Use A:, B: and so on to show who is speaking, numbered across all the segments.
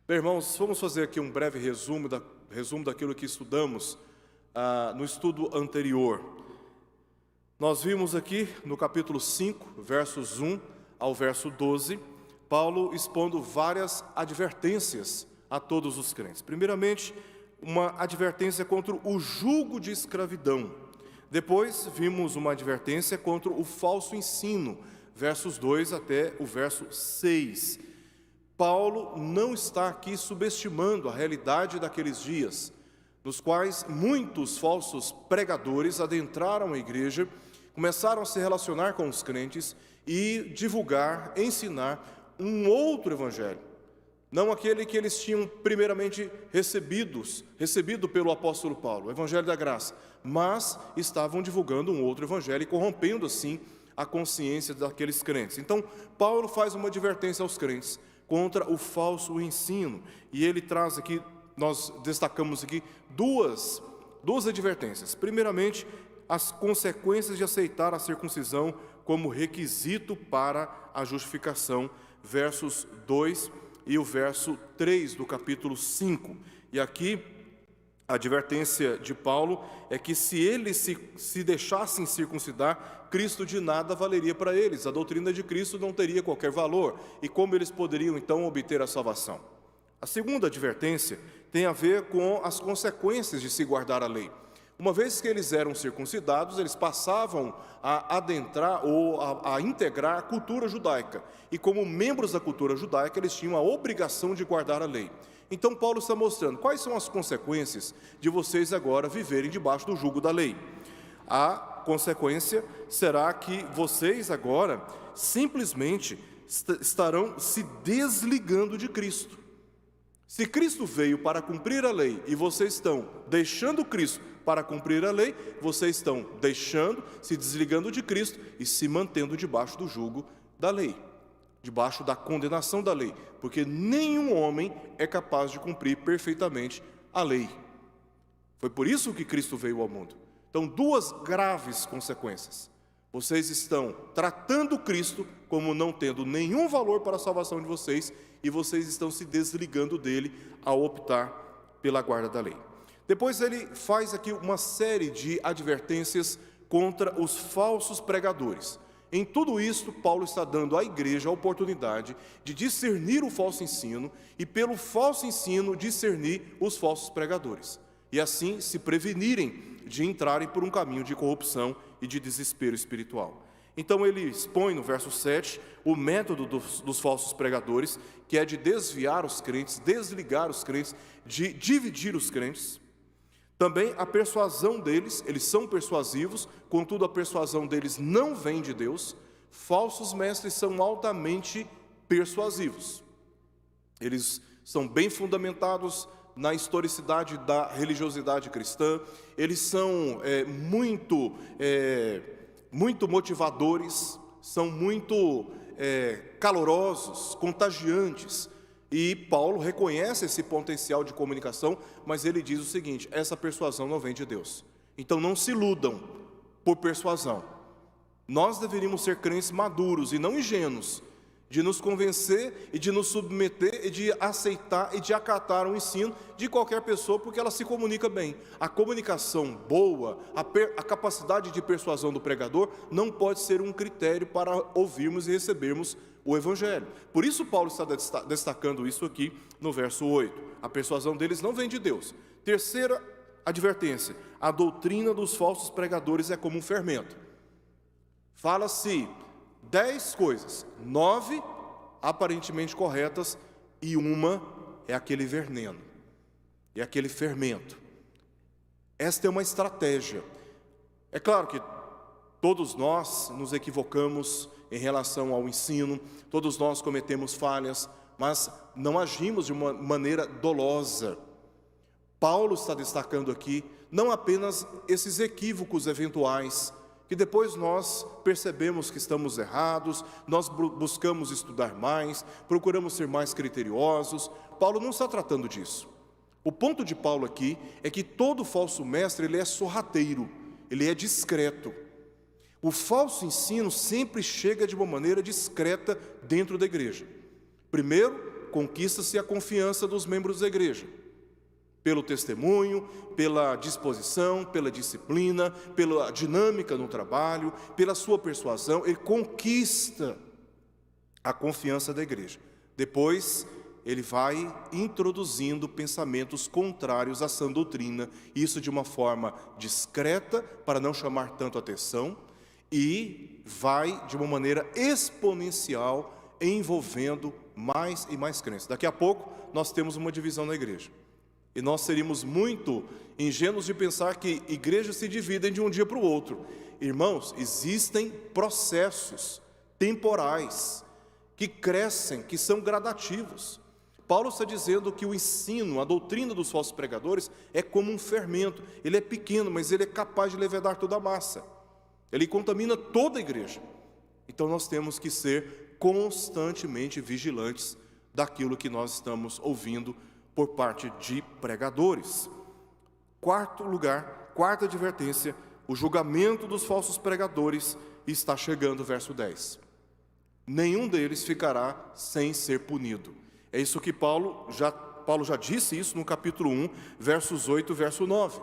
A: Bem, irmãos, vamos fazer aqui um breve resumo daquilo que estudamos no estudo anterior. Nós vimos aqui no capítulo 5, versos 1 ao verso 12, Paulo expondo várias advertências a todos os crentes. Primeiramente, uma advertência contra o jugo de escravidão. Depois, vimos uma advertência contra o falso ensino, versos 2 até o verso 6. Paulo não está aqui subestimando a realidade daqueles dias, nos quais muitos falsos pregadores adentraram a igreja, começaram a se relacionar com os crentes e divulgar, ensinar um outro evangelho. Não aquele que eles tinham primeiramente recebido pelo apóstolo Paulo, o evangelho da graça, mas estavam divulgando um outro evangelho e corrompendo assim a consciência daqueles crentes. Então, Paulo faz uma advertência aos crentes contra o falso ensino, e ele traz aqui, nós destacamos aqui duas advertências. Primeiramente, as consequências de aceitar a circuncisão como requisito para a justificação, versos 2 e o verso 3 do capítulo 5. E aqui a advertência de Paulo é que se eles se deixassem circuncidar, Cristo de nada valeria para eles, a doutrina de Cristo não teria qualquer valor, e como eles poderiam então obter a salvação? A segunda advertência tem a ver com as consequências de se guardar a lei. Uma vez que eles eram circuncidados, eles passavam a adentrar ou a integrar a cultura judaica, e como membros da cultura judaica, eles tinham a obrigação de guardar a lei. Então Paulo está mostrando quais são as consequências de vocês agora viverem debaixo do jugo da lei. A consequência será que vocês agora simplesmente estarão se desligando de Cristo. Se Cristo veio para cumprir a lei e vocês estão deixando Cristo para cumprir a lei, vocês estão se desligando de Cristo e se mantendo debaixo do jugo da lei, debaixo da condenação da lei, porque nenhum homem é capaz de cumprir perfeitamente a lei. Foi por isso que Cristo veio ao mundo. Então, duas graves consequências. Vocês estão tratando Cristo como não tendo nenhum valor para a salvação de vocês, e vocês estão se desligando dele ao optar pela guarda da lei. Depois ele faz aqui uma série de advertências contra os falsos pregadores. Em tudo isto, Paulo está dando à igreja a oportunidade de discernir o falso ensino e, pelo falso ensino, discernir os falsos pregadores, e assim se prevenirem de entrarem por um caminho de corrupção e de desespero espiritual. Então ele expõe no verso 7 o método dos falsos pregadores, que é de desviar os crentes, desligar os crentes, de dividir os crentes. Também a persuasão deles, eles são persuasivos, contudo a persuasão deles não vem de Deus. Falsos mestres são altamente persuasivos. Eles são bem fundamentados na historicidade da religiosidade cristã, eles são muito motivadores, são muito calorosos, contagiantes, e Paulo reconhece esse potencial de comunicação, mas ele diz o seguinte: essa persuasão não vem de Deus. Então não se iludam por persuasão. Nós deveríamos ser crentes maduros e não ingênuos, de nos convencer e de nos submeter e de aceitar e de acatar o ensino de qualquer pessoa, porque ela se comunica bem. A comunicação boa, a capacidade de persuasão do pregador não pode ser um critério para ouvirmos e recebermos o Evangelho. Por isso Paulo está destacando isso aqui no verso 8. A persuasão deles não vem de Deus. Terceira advertência: a doutrina dos falsos pregadores é como um fermento. Fala-se 10 coisas, 9 aparentemente corretas, e uma é aquele veneno, é aquele fermento. Esta é uma estratégia. É claro que todos nós nos equivocamos em relação ao ensino, todos nós cometemos falhas, mas não agimos de uma maneira dolosa. Paulo está destacando aqui não apenas esses equívocos eventuais, que depois nós percebemos que estamos errados, nós buscamos estudar mais, procuramos ser mais criteriosos. Paulo não está tratando disso. O ponto de Paulo aqui é que todo falso mestre, ele é sorrateiro, ele é discreto. O falso ensino sempre chega de uma maneira discreta dentro da igreja. Primeiro, conquista-se a confiança dos membros da igreja. Pelo testemunho, pela disposição, pela disciplina, pela dinâmica no trabalho, pela sua persuasão, ele conquista a confiança da igreja. Depois, ele vai introduzindo pensamentos contrários à sã doutrina, isso de uma forma discreta, para não chamar tanto atenção, e vai de uma maneira exponencial, envolvendo mais e mais crentes. Daqui a pouco, nós temos uma divisão na igreja. E nós seríamos muito ingênuos de pensar que igrejas se dividem de um dia para o outro. Irmãos, existem processos temporais que crescem, que são gradativos. Paulo está dizendo que o ensino, a doutrina dos falsos pregadores é como um fermento. Ele é pequeno, mas ele é capaz de levedar toda a massa. Ele contamina toda a igreja. Então nós temos que ser constantemente vigilantes daquilo que nós estamos ouvindo por parte de pregadores. Quarto lugar, quarta advertência, o julgamento dos falsos pregadores está chegando, verso 10. Nenhum deles ficará sem ser punido. É isso que Paulo já disse isso no capítulo 1, versos 8 e verso 9.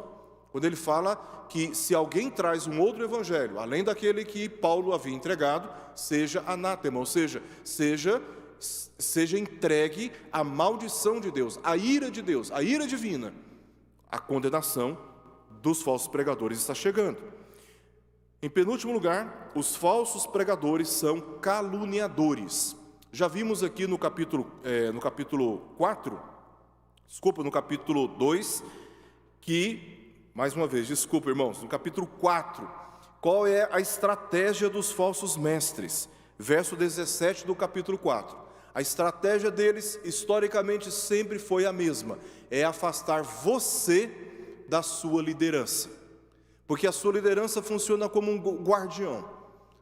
A: Quando ele fala que se alguém traz um outro evangelho, além daquele que Paulo havia entregado, seja anátema, ou seja, seja entregue à maldição de Deus, à ira de Deus, à ira divina. A condenação dos falsos pregadores está chegando. Em penúltimo lugar, os falsos pregadores são caluniadores. Já vimos aqui no capítulo 2, que, mais uma vez, desculpa irmãos, no capítulo 4, qual é a estratégia dos falsos mestres? Verso 17 do capítulo 4. A estratégia deles, historicamente, sempre foi a mesma: é afastar você da sua liderança. Porque a sua liderança funciona como um guardião.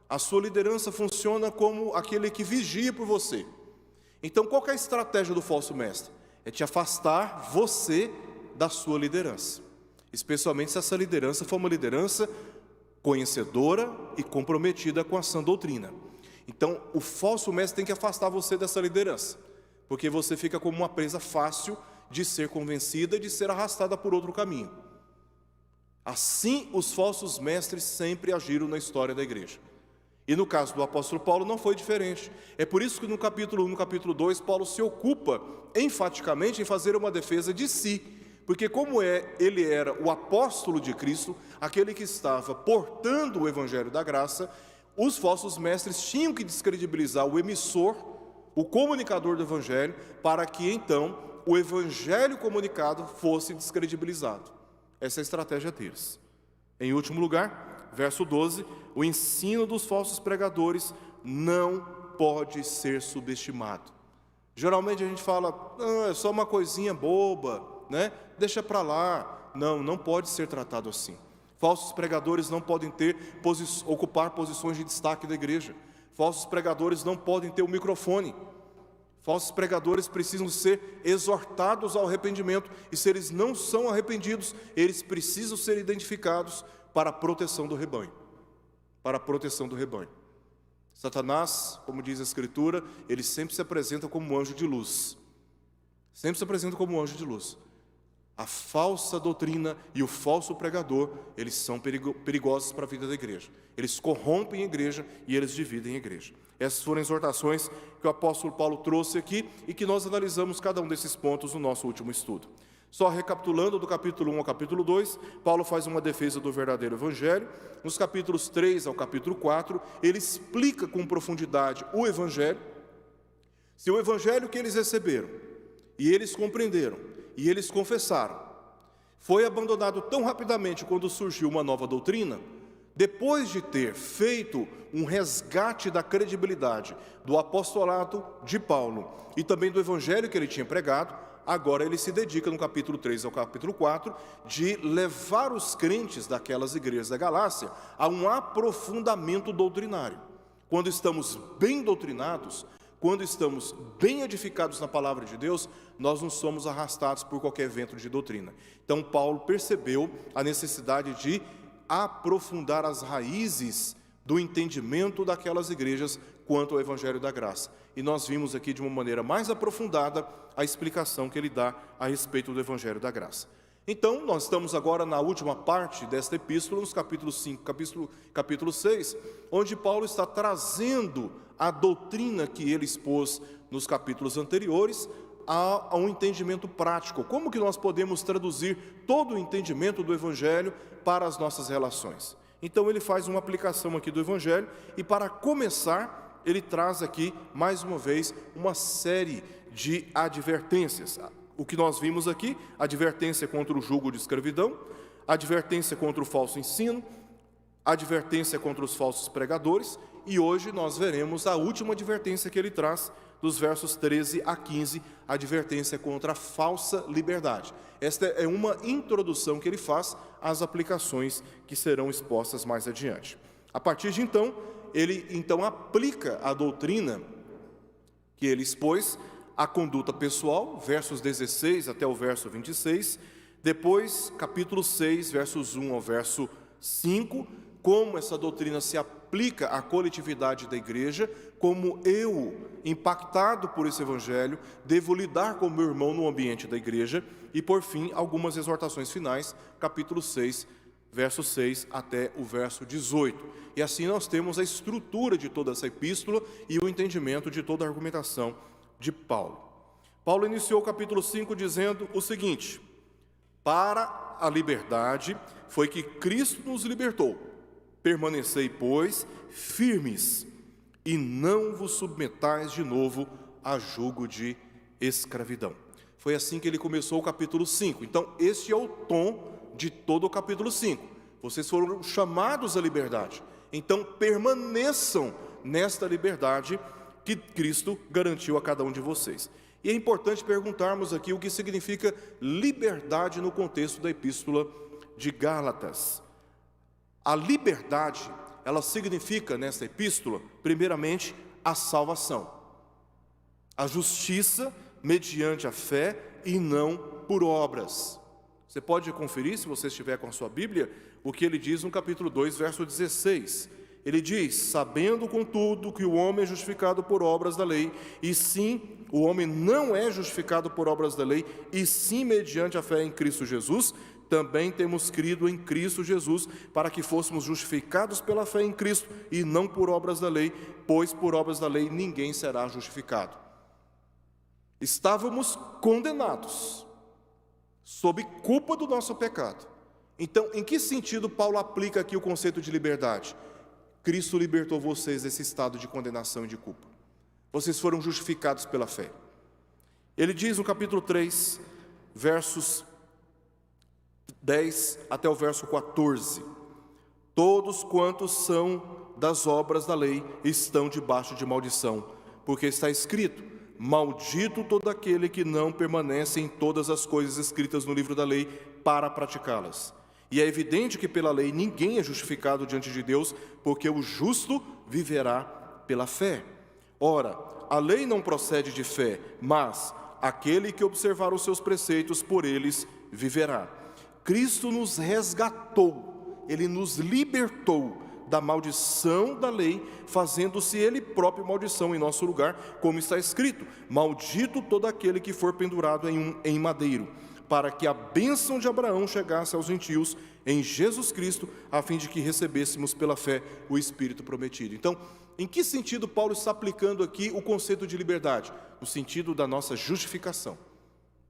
A: A sua liderança funciona como aquele que vigia por você. Então, qual que é a estratégia do falso mestre? É te afastar você da sua liderança. Especialmente se essa liderança for uma liderança conhecedora e comprometida com a sã doutrina. Então, o falso mestre tem que afastar você dessa liderança, porque você fica como uma presa fácil de ser convencida e de ser arrastada por outro caminho. Assim, os falsos mestres sempre agiram na história da igreja. E no caso do apóstolo Paulo não foi diferente. É por isso que no capítulo 1, no capítulo 2, Paulo se ocupa enfaticamente em fazer uma defesa de si. Porque como ele era o apóstolo de Cristo, aquele que estava portando o evangelho da graça, os falsos mestres tinham que descredibilizar o emissor, o comunicador do evangelho, para que então o evangelho comunicado fosse descredibilizado. Essa é a estratégia deles. Em último lugar, verso 12, o ensino dos falsos pregadores não pode ser subestimado. Geralmente a gente fala, é só uma coisinha boba, né? Deixa para lá. Não pode ser tratado assim. Falsos pregadores não podem ocupar posições de destaque da igreja. Falsos pregadores não podem ter o microfone. Falsos pregadores precisam ser exortados ao arrependimento. E se eles não são arrependidos, eles precisam ser identificados para a proteção do rebanho. Para a proteção do rebanho. Satanás, como diz a Escritura, ele sempre se apresenta como um anjo de luz. Sempre se apresenta como um anjo de luz. A falsa doutrina e o falso pregador, eles são perigosos para a vida da igreja. Eles corrompem a igreja e eles dividem a igreja. Essas foram exortações que o apóstolo Paulo trouxe aqui e que nós analisamos cada um desses pontos no nosso último estudo. Só recapitulando, do capítulo 1 ao capítulo 2, Paulo faz uma defesa do verdadeiro evangelho. Nos capítulos 3 ao capítulo 4, ele explica com profundidade o evangelho. Se o evangelho que eles receberam, e eles compreenderam, e eles confessaram, foi abandonado tão rapidamente quando surgiu uma nova doutrina, depois de ter feito um resgate da credibilidade do apostolado de Paulo e também do evangelho que ele tinha pregado, agora ele se dedica no capítulo 3 ao capítulo 4 de levar os crentes daquelas igrejas da Galácia a um aprofundamento doutrinário. Quando estamos bem doutrinados, quando estamos bem edificados na palavra de Deus, nós não somos arrastados por qualquer vento de doutrina. Então Paulo percebeu a necessidade de aprofundar as raízes do entendimento daquelas igrejas quanto ao Evangelho da Graça. E nós vimos aqui de uma maneira mais aprofundada a explicação que ele dá a respeito do Evangelho da Graça. Então, nós estamos agora na última parte desta epístola, nos capítulos 5, capítulo 6, onde Paulo está trazendo a doutrina que ele expôs nos capítulos anteriores a um entendimento prático. Como que nós podemos traduzir todo o entendimento do Evangelho para as nossas relações? Então, ele faz uma aplicação aqui do Evangelho e, para começar, ele traz aqui, mais uma vez, uma série de advertências. O que nós vimos aqui, advertência contra o jugo de escravidão, advertência contra o falso ensino, advertência contra os falsos pregadores, e hoje nós veremos a última advertência que ele traz, dos versos 13 a 15, a advertência contra a falsa liberdade. Esta é uma introdução que ele faz às aplicações que serão expostas mais adiante. A partir de então, ele aplica a doutrina que ele expôs, a conduta pessoal, versos 16 até o verso 26, depois capítulo 6, versos 1 ao verso 5, como essa doutrina se aplica à coletividade da igreja, como eu, impactado por esse evangelho, devo lidar com o meu irmão no ambiente da igreja, e por fim, algumas exortações finais, capítulo 6, verso 6 até o verso 18. E assim nós temos a estrutura de toda essa epístola e o entendimento de toda a argumentação de Paulo. Paulo iniciou o capítulo 5 dizendo o seguinte: para a liberdade foi que Cristo nos libertou. Permanecei, pois, firmes, e não vos submetais de novo a jugo de escravidão. Foi assim que ele começou o capítulo 5. Então, este é o tom de todo o capítulo 5. Vocês foram chamados à liberdade. Então, permaneçam nesta liberdade que Cristo garantiu a cada um de vocês. E é importante perguntarmos aqui o que significa liberdade no contexto da epístola de Gálatas. A liberdade, ela significa, nesta epístola, primeiramente, a salvação. A justiça mediante a fé e não por obras. Você pode conferir, se você estiver com a sua Bíblia, o que ele diz no capítulo 2, verso 16. Ele diz: sabendo, contudo, que o homem é justificado por obras da lei, e sim, o homem não é justificado por obras da lei, e sim mediante a fé em Cristo Jesus, também temos crido em Cristo Jesus, para que fôssemos justificados pela fé em Cristo, e não por obras da lei, pois por obras da lei ninguém será justificado. Estávamos condenados, sob culpa do nosso pecado. Então, em que sentido Paulo aplica aqui o conceito de liberdade? Cristo libertou vocês desse estado de condenação e de culpa. Vocês foram justificados pela fé. Ele diz no capítulo 3, versos 10 até o verso 14: todos quantos são das obras da lei estão debaixo de maldição, porque está escrito: maldito todo aquele que não permanece em todas as coisas escritas no livro da lei para praticá-las. E é evidente que pela lei ninguém é justificado diante de Deus, porque o justo viverá pela fé. Ora, a lei não procede de fé, mas aquele que observar os seus preceitos, por eles viverá. Cristo nos resgatou, Ele nos libertou da maldição da lei, fazendo-se Ele próprio maldição em nosso lugar, como está escrito: maldito todo aquele que for pendurado em madeiro, para que a bênção de Abraão chegasse aos gentios em Jesus Cristo, a fim de que recebêssemos pela fé o Espírito prometido. Então, em que sentido Paulo está aplicando aqui o conceito de liberdade? No sentido da nossa justificação,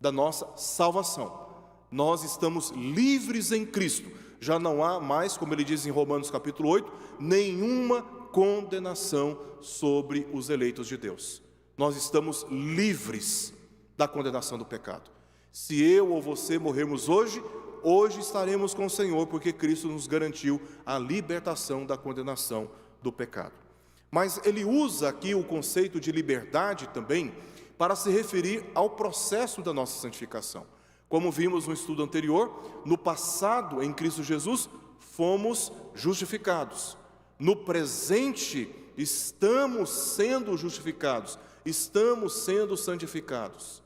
A: da nossa salvação. Nós estamos livres em Cristo. Já não há mais, como ele diz em Romanos capítulo 8, nenhuma condenação sobre os eleitos de Deus. Nós estamos livres da condenação do pecado. Se eu ou você morrermos hoje estaremos com o Senhor, porque Cristo nos garantiu a libertação da condenação do pecado. Mas ele usa aqui o conceito de liberdade também para se referir ao processo da nossa santificação. Como vimos no estudo anterior, no passado, em Cristo Jesus, fomos justificados. No presente, estamos sendo justificados, estamos sendo santificados.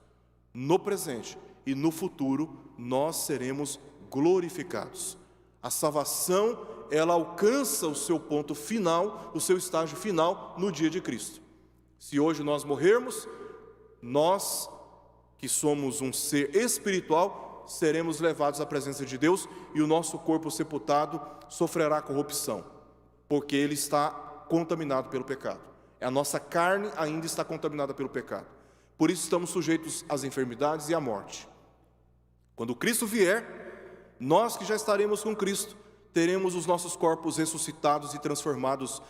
A: No presente e no futuro, nós seremos glorificados. A salvação ela alcança o seu ponto final, o seu estágio final no dia de Cristo. Se hoje nós morrermos, nós que somos um ser espiritual, seremos levados à presença de Deus e o nosso corpo sepultado sofrerá corrupção, porque ele está contaminado pelo pecado. A nossa carne ainda está contaminada pelo pecado. Por isso estamos sujeitos às enfermidades e à morte. Quando Cristo vier, nós que já estaremos com Cristo, teremos os nossos corpos ressuscitados e transformados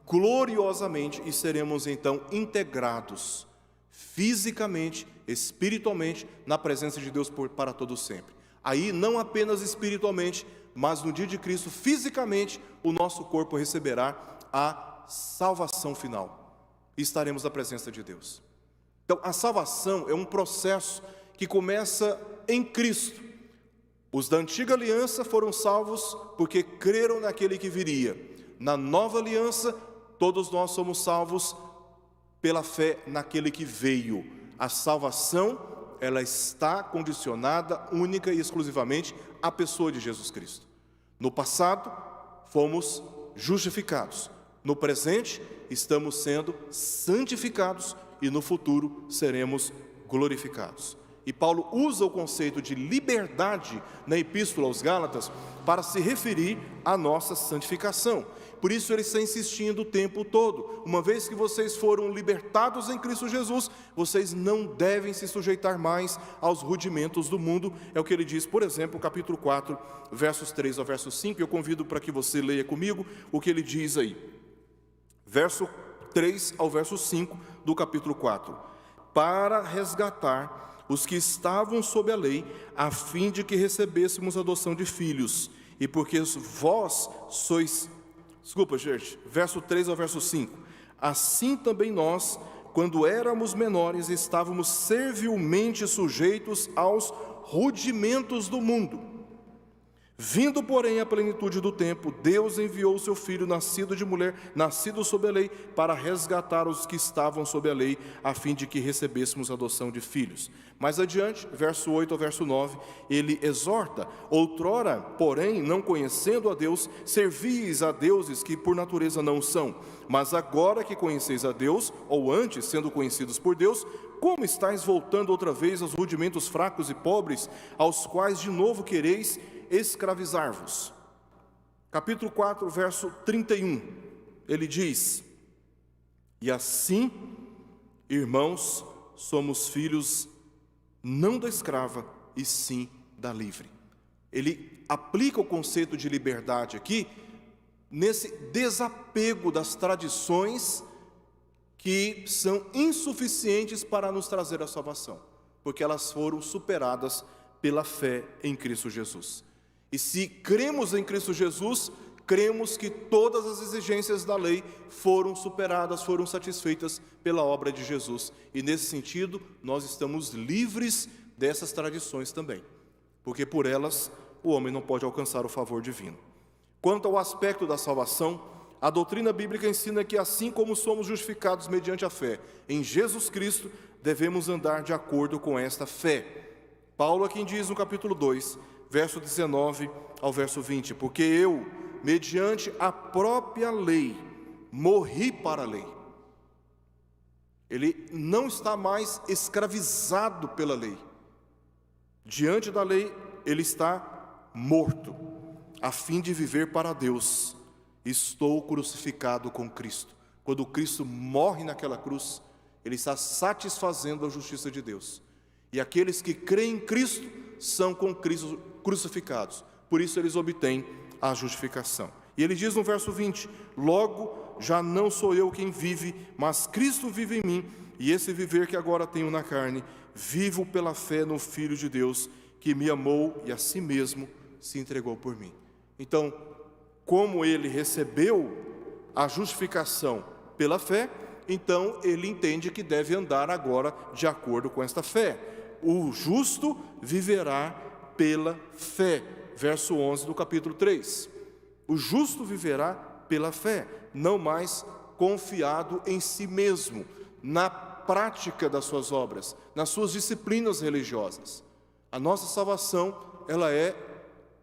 A: gloriosamente e seremos então integrados fisicamente, espiritualmente, na presença de Deus para todo sempre. Aí não apenas espiritualmente, mas no dia de Cristo, fisicamente, o nosso corpo receberá a salvação final e estaremos na presença de Deus. Então, a salvação é um processo que começa em Cristo. Os da antiga aliança foram salvos porque creram naquele que viria. Na nova aliança, todos nós somos salvos pela fé naquele que veio. A salvação, ela está condicionada única e exclusivamente à pessoa de Jesus Cristo. No passado, fomos justificados. No presente, estamos sendo santificados e no futuro seremos glorificados. E Paulo usa o conceito de liberdade na Epístola aos Gálatas para se referir à nossa santificação. Por isso ele está insistindo o tempo todo. Uma vez que vocês foram libertados em Cristo Jesus, vocês não devem se sujeitar mais aos rudimentos do mundo. É o que ele diz, por exemplo, capítulo 4, versos 3 ao verso 5. Eu convido para que você leia comigo o que ele diz aí. Verso 3 ao verso 5 do capítulo 4. Para resgatar os que estavam sob a lei, a fim de que recebêssemos a adoção de filhos. E porque vós sois... verso 3 ao verso 5. Assim também nós, quando éramos menores, estávamos servilmente sujeitos aos rudimentos do mundo. Vindo, porém, à plenitude do tempo, Deus enviou o seu Filho, nascido de mulher, nascido sob a lei, para resgatar os que estavam sob a lei, a fim de que recebêssemos a adoção de filhos. Mais adiante, verso 8 ao verso 9, ele exorta: outrora, porém, não conhecendo a Deus, servíeis a deuses que por natureza não são. Mas agora que conheceis a Deus, ou antes, sendo conhecidos por Deus, como estáis voltando outra vez aos rudimentos fracos e pobres, aos quais de novo quereis escravizar-vos? Capítulo 4, verso 31, ele diz: e assim, irmãos, somos filhos não da escrava, e sim da livre. Ele aplica o conceito de liberdade aqui, nesse desapego das tradições que são insuficientes para nos trazer a salvação, porque elas foram superadas pela fé em Cristo Jesus. E se cremos em Cristo Jesus, cremos que todas as exigências da lei foram superadas, foram satisfeitas pela obra de Jesus. E nesse sentido, nós estamos livres dessas tradições também, porque por elas o homem não pode alcançar o favor divino. Quanto ao aspecto da salvação, a doutrina bíblica ensina que assim como somos justificados mediante a fé em Jesus Cristo, devemos andar de acordo com esta fé. Paulo aqui diz no capítulo 2, verso 19 ao verso 20, porque eu, mediante a própria lei, morri para a lei. Ele não está mais escravizado pela lei. Diante da lei, ele está morto, a fim de viver para Deus. Estou crucificado com Cristo. Quando Cristo morre naquela cruz, ele está satisfazendo a justiça de Deus. E aqueles que creem em Cristo são com Cristo crucificados. Por isso eles obtêm a justificação. E ele diz no verso 20: logo já não sou eu quem vive, mas Cristo vive em mim, e esse viver que agora tenho na carne, vivo pela fé no Filho de Deus, que me amou e a si mesmo se entregou por mim. Então, como ele recebeu a justificação pela fé, então ele entende que deve andar agora de acordo com esta fé. O justo viverá pela fé. Verso 11 do capítulo 3. O justo viverá pela fé, não mais confiado em si mesmo, na prática das suas obras, nas suas disciplinas religiosas. A nossa salvação, ela é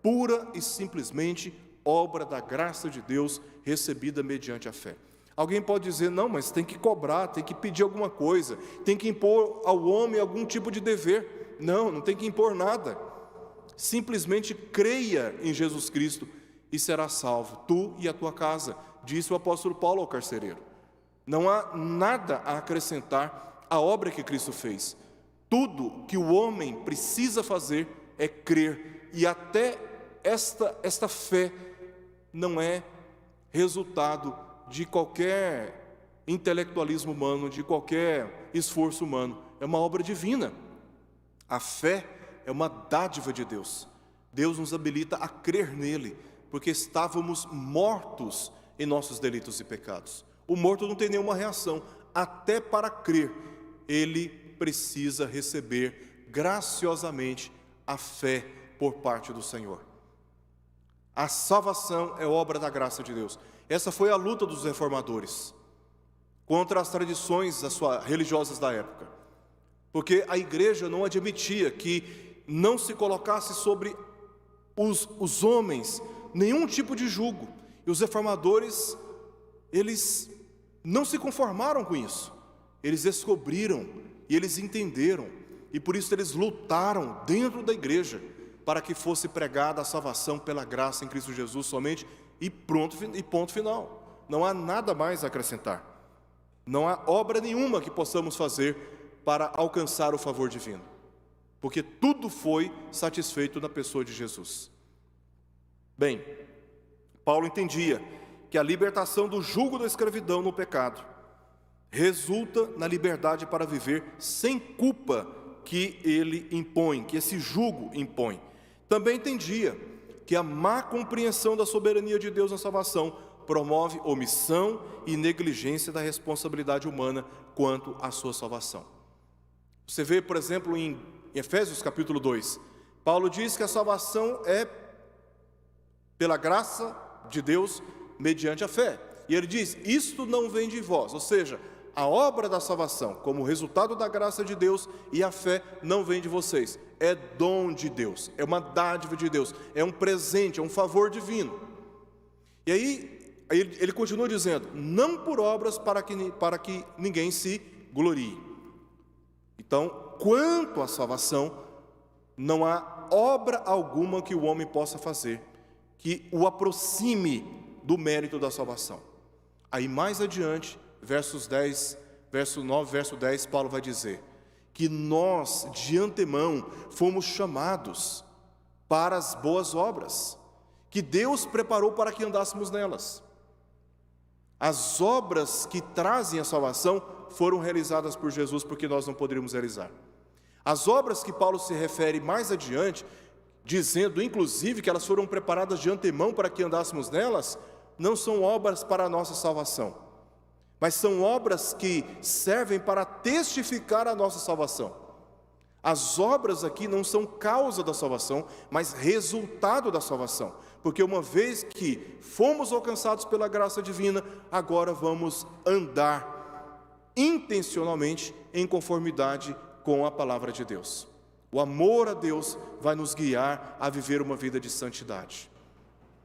A: pura e simplesmente obra da graça de Deus recebida mediante a fé. Alguém pode dizer, não, mas tem que cobrar, tem que pedir alguma coisa, tem que impor ao homem algum tipo de dever. Não, não tem que impor nada. Simplesmente creia em Jesus Cristo e será salvo, tu e a tua casa, disse o apóstolo Paulo ao carcereiro. Não há nada a acrescentar à obra que Cristo fez. Tudo que o homem precisa fazer é crer, e até esta fé não é resultado de qualquer intelectualismo humano, de qualquer esforço humano, é uma obra divina. A fé é uma dádiva de Deus. Deus nos habilita a crer nele, porque estávamos mortos em nossos delitos e pecados. O morto não tem nenhuma reação, até para crer, ele precisa receber graciosamente a fé por parte do Senhor. A salvação é obra da graça de Deus. Essa foi a luta dos reformadores contra as tradições religiosas da época, porque a igreja não admitia que não se colocasse sobre os homens nenhum tipo de jugo, e os reformadores, eles não se conformaram com isso, eles descobriram e eles entenderam, e por isso eles lutaram dentro da igreja para que fosse pregada a salvação pela graça em Cristo Jesus somente, e ponto final. Não há nada mais a acrescentar. Não há obra nenhuma que possamos fazer para alcançar o favor divino, porque tudo foi satisfeito na pessoa de Jesus. Bem, Paulo entendia que a libertação do jugo da escravidão no pecado resulta na liberdade para viver sem culpa que ele impõe, que esse jugo impõe. Também entendia que a má compreensão da soberania de Deus na salvação promove omissão e negligência da responsabilidade humana quanto à sua salvação. Você vê, por exemplo, em Efésios capítulo 2, Paulo diz que a salvação é pela graça de Deus mediante a fé. E ele diz, isto não vem de vós, ou seja, a obra da salvação, como resultado da graça de Deus, e a fé não vem de vocês, é dom de Deus, é uma dádiva de Deus, é um presente, é um favor divino. E aí ele continua dizendo, não por obras para que ninguém se glorie. Então, quanto à salvação, não há obra alguma que o homem possa fazer que o aproxime do mérito da salvação. Aí mais adiante, verso 9, verso 10, Paulo vai dizer que nós, de antemão, fomos chamados para as boas obras, que Deus preparou para que andássemos nelas. As obras que trazem a salvação foram realizadas por Jesus, porque nós não poderíamos realizar. As obras que Paulo se refere mais adiante, dizendo inclusive que elas foram preparadas de antemão para que andássemos nelas, não são obras para a nossa salvação, mas são obras que servem para testificar a nossa salvação. As obras aqui não são causa da salvação, mas resultado da salvação, porque uma vez que fomos alcançados pela graça divina, agora vamos andar intencionalmente em conformidade com a palavra de Deus. O amor a Deus vai nos guiar a viver uma vida de santidade.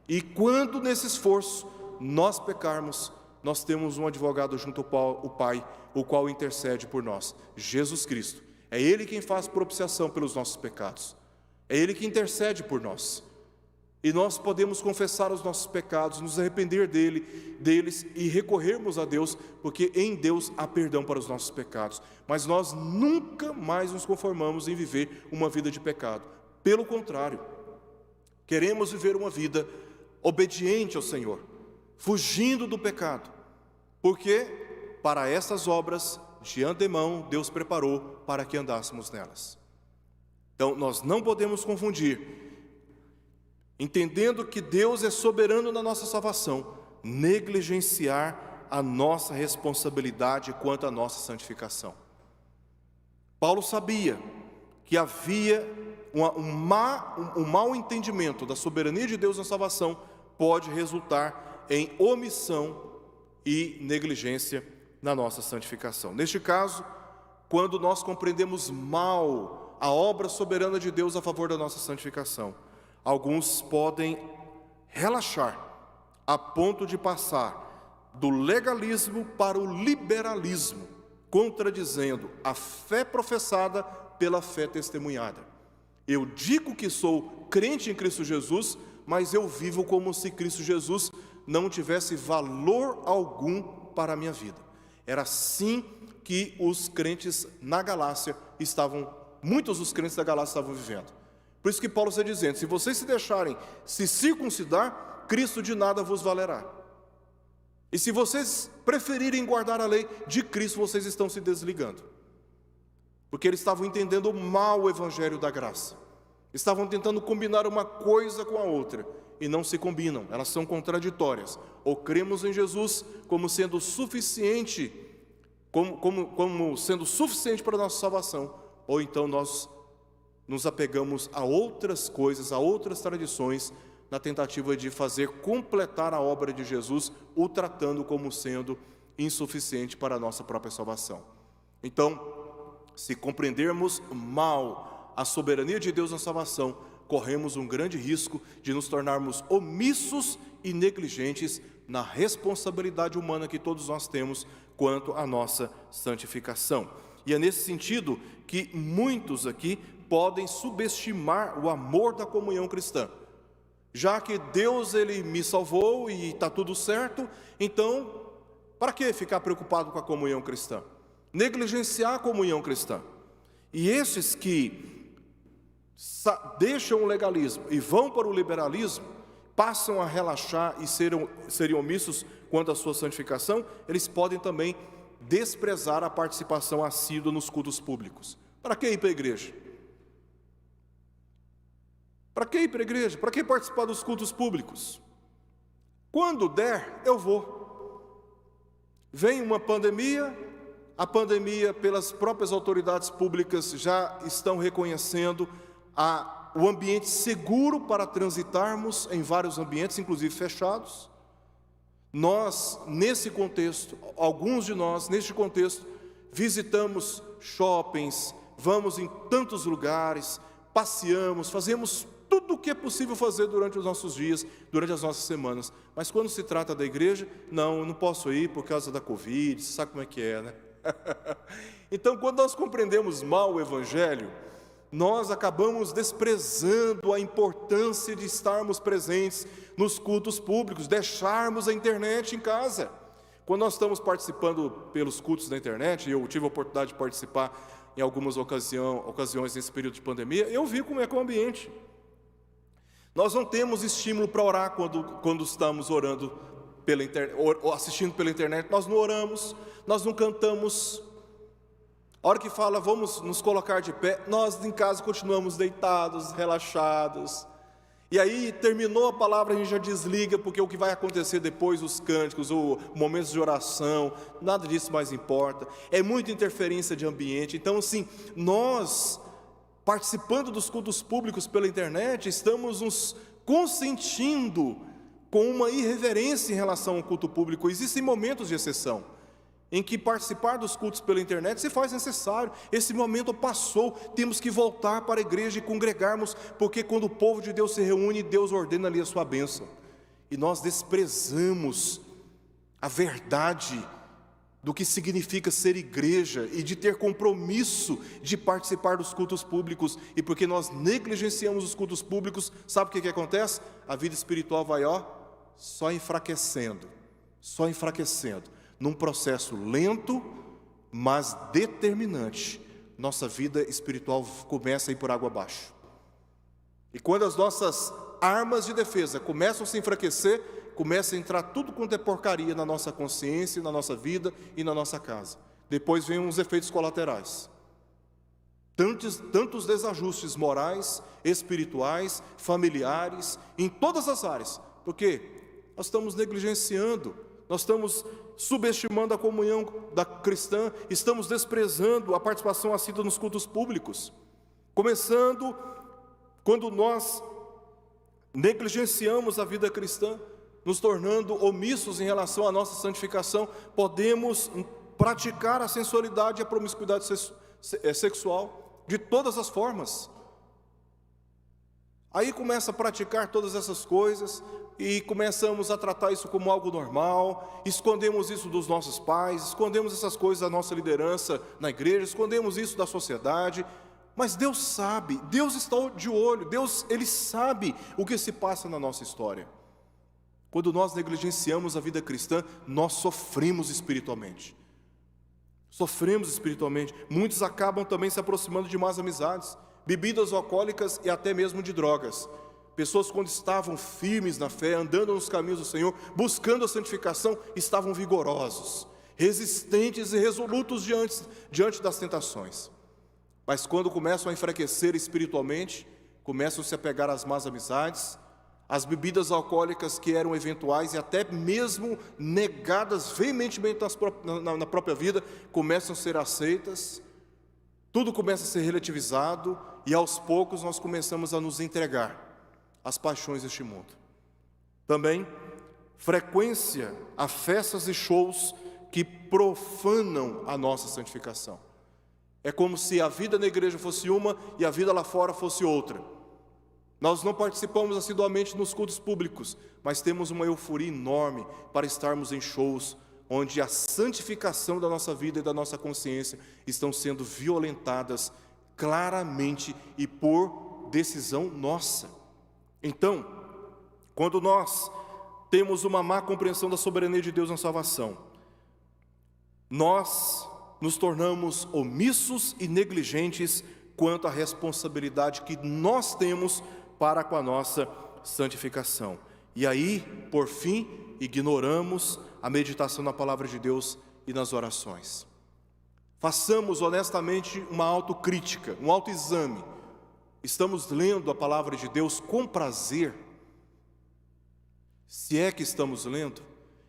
A: E quando nesse esforço nós pecarmos, nós temos um advogado junto ao Pai, o qual intercede por nós, Jesus Cristo. É Ele quem faz propiciação pelos nossos pecados. É Ele que intercede por nós. E nós podemos confessar os nossos pecados, nos arrepender deles e recorrermos a Deus, porque em Deus há perdão para os nossos pecados. Mas nós nunca mais nos conformamos em viver uma vida de pecado. Pelo contrário, queremos viver uma vida obediente ao Senhor, fugindo do pecado, porque para essas obras, de antemão, Deus preparou para que andássemos nelas. Então, nós não podemos confundir, entendendo que Deus é soberano na nossa salvação, negligenciar a nossa responsabilidade quanto à nossa santificação. Paulo sabia que havia um mau entendimento da soberania de Deus na salvação, pode resultar em omissão e negligência na nossa santificação. Neste caso, quando nós compreendemos mal a obra soberana de Deus a favor da nossa santificação, alguns podem relaxar a ponto de passar do legalismo para o liberalismo, contradizendo a fé professada pela fé testemunhada. Eu digo que sou crente em Cristo Jesus, mas eu vivo como se Cristo Jesus não tivesse valor algum para a minha vida. Era assim que os crentes na Galácia muitos dos crentes da Galácia estavam vivendo. Por isso que Paulo está dizendo: se vocês se deixarem se circuncidar, Cristo de nada vos valerá. E se vocês preferirem guardar a lei, de Cristo vocês estão se desligando. Porque eles estavam entendendo mal o evangelho da graça. Estavam tentando combinar uma coisa com a outra, e não se combinam, elas são contraditórias. Ou cremos em Jesus como sendo suficiente, como sendo suficiente para a nossa salvação, ou então nós nos apegamos a outras coisas, a outras tradições, na tentativa de fazer completar a obra de Jesus, o tratando como sendo insuficiente para a nossa própria salvação. Então, se compreendermos mal a soberania de Deus na salvação, corremos um grande risco de nos tornarmos omissos e negligentes na responsabilidade humana que todos nós temos quanto à nossa santificação. E é nesse sentido que muitos aqui podem subestimar o amor da comunhão cristã. Já que Deus ele me salvou e está tudo certo, então para que ficar preocupado com a comunhão cristã? Negligenciar a comunhão cristã. E esses que deixam o legalismo e vão para o liberalismo, passam a relaxar e serem omissos quanto à sua santificação, eles podem também desprezar a participação assídua nos cultos públicos. Para que ir para a igreja? Para que ir para a igreja? Para que participar dos cultos públicos? Quando der, eu vou. Vem uma pandemia, a pandemia, pelas próprias autoridades públicas, já estão reconhecendo o ambiente seguro para transitarmos em vários ambientes, inclusive fechados. Nós, nesse contexto, alguns de nós, neste contexto, visitamos shoppings, vamos em tantos lugares, passeamos, fazemos tudo o que é possível fazer durante os nossos dias, durante as nossas semanas. Mas quando se trata da igreja, não, eu não posso ir por causa da Covid, você sabe como é que é, né? Então, quando nós compreendemos mal o Evangelho, nós acabamos desprezando a importância de estarmos presentes nos cultos públicos, deixarmos a internet em casa. Quando nós estamos participando pelos cultos da internet, e eu tive a oportunidade de participar em algumas ocasiões nesse período de pandemia, eu vi como é que é o ambiente. Nós não temos estímulo para orar quando estamos orando pela internet, ou assistindo pela internet. Nós não oramos, nós não cantamos. A hora que fala, vamos nos colocar de pé, nós em casa continuamos deitados, relaxados. E aí, terminou a palavra, a gente já desliga, porque o que vai acontecer depois, os cânticos, os momentos de oração, nada disso mais importa. É muita interferência de ambiente. Então, assim, nós, participando dos cultos públicos pela internet, estamos nos consentindo com uma irreverência em relação ao culto público. Existem momentos de exceção, em que participar dos cultos pela internet se faz necessário. Esse momento passou, temos que voltar para a igreja e congregarmos, porque quando o povo de Deus se reúne, Deus ordena ali a sua bênção. E nós desprezamos a verdade do que significa ser igreja e de ter compromisso de participar dos cultos públicos. E porque nós negligenciamos os cultos públicos, sabe o que acontece? A vida espiritual vai só enfraquecendo, num processo lento, mas determinante. Nossa vida espiritual começa a ir por água abaixo. E quando as nossas armas de defesa começam a se enfraquecer, começa a entrar tudo quanto é porcaria na nossa consciência, na nossa vida e na nossa casa. Depois vem os efeitos colaterais. Tantos desajustes morais, espirituais, familiares, em todas as áreas. Por quê? Nós estamos negligenciando, nós estamos subestimando a comunhão da cristã, estamos desprezando a participação assídua nos cultos públicos. Começando quando nós negligenciamos a vida cristã, nos tornando omissos em relação à nossa santificação, podemos praticar a sensualidade e a promiscuidade sexual de todas as formas. Aí começa a praticar todas essas coisas e começamos a tratar isso como algo normal, escondemos isso dos nossos pais, escondemos essas coisas da nossa liderança na igreja, escondemos isso da sociedade, mas Deus sabe, Deus está de olho, Deus, Ele sabe o que se passa na nossa história. Quando nós negligenciamos a vida cristã, nós sofremos espiritualmente. Sofremos espiritualmente. Muitos acabam também se aproximando de más amizades, bebidas alcoólicas e até mesmo de drogas. Pessoas, quando estavam firmes na fé, andando nos caminhos do Senhor, buscando a santificação, estavam vigorosos, resistentes e resolutos diante das tentações. Mas quando começam a enfraquecer espiritualmente, começam a se apegar às más amizades, as bebidas alcoólicas que eram eventuais e até mesmo negadas veementemente na própria vida, começam a ser aceitas, tudo começa a ser relativizado e aos poucos nós começamos a nos entregar às paixões deste mundo. Também, frequência a festas e shows que profanam a nossa santificação. É como se a vida na igreja fosse uma e a vida lá fora fosse outra. Nós não participamos assiduamente nos cultos públicos, mas temos uma euforia enorme para estarmos em shows onde a santificação da nossa vida e da nossa consciência estão sendo violentadas claramente e por decisão nossa. Então, quando nós temos uma má compreensão da soberania de Deus na salvação, nós nos tornamos omissos e negligentes quanto à responsabilidade que nós temos para com a nossa santificação. E aí, por fim, ignoramos a meditação na palavra de Deus e nas orações. Façamos honestamente uma autocrítica, um autoexame. Estamos lendo a palavra de Deus com prazer? Se é que estamos lendo,